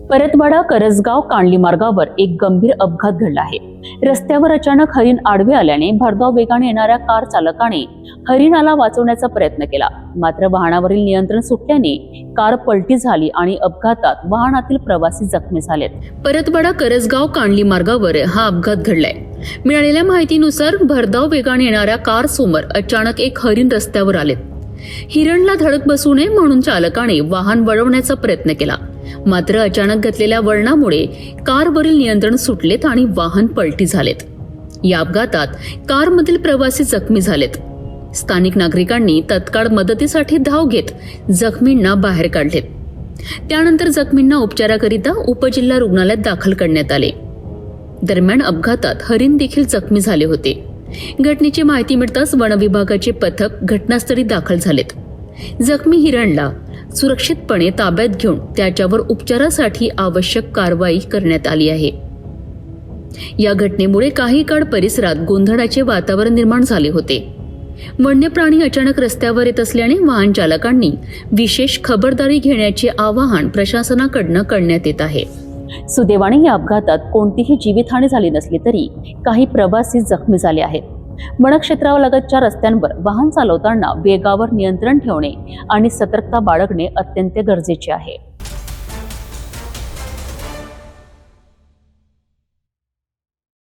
परतवाडा करसगाव कांडली मार्गावर एक गंभीर अपघात घडला आहे। रस्त्यावर अचानक हरिण आडवे आल्याने भरधाव वेगाने येणाऱ्या कार चालकाने हरिणाला वाचवण्याचा प्रयत्न केला, मात्र वाहनावरील नियंत्रण सुटल्याने कार पलटी झाली आणि अपघातात वाहनातील प्रवासी जखमी झालेत। परतवाडा करसगाव कांडली मार्गावर हा अपघात घडलाय। मिळालेल्या माहितीनुसार भरधाव वेगाने येणाऱ्या कार समोर अचानक एक हरिण रस्त्यावर आले। हिरणला धडक बसू नये म्हणून चालकाने वाहन वळवण्याचा प्रयत्न केला, मात्र अचानक घेतलेल्या वळणामुळे कारवरील नियंत्रण सुटलेत आणि वाहन पलटी झालेत। या अपघातात कारमधील प्रवासी जखमी झालेत। स्थानिक नागरिकांनी तत्काळ मदतीसाठी धाव घेत जखमींना बाहेर काढलेत। त्यानंतर जखमींना उपचाराकरिता उपजिल्हा रुग्णालयात दाखल करण्यात आले। दरम्यान अपघातात हरिण देखील जखमी झाले होते। घटनेची माहिती मिळताच वन विभागाचे पथक घटनास्थळी दाखल झालेत। जखमी हिरणला सुरक्षितपणे ताब्यात घेऊन त्याच्यावर उपचारासाठी आवश्यक कारवाई करण्यात आली आहे। या घटनेमुळे काही काळ परिसरात गोंधळाचे वातावरण निर्माण झाले होते। वन्य प्राणी अचानक रस्त्यावर येत असल्याने वाहन चालकांनी विशेष खबरदारी घेण्याचे आवाहन प्रशासनाकडून करण्यात येत आहे। सुदैवाने या अपघातात कोणतीही जीवितहानी झाली नसली तरी काही प्रवासी जखमी झाले आहेत। वनक्षेत्रालगतच्या रस्त्यांवर वाहन चालवताना वेगावर नियंत्रण ठेवणे आणि सतर्कता बाळगणे अत्यंत गरजेचे आहे।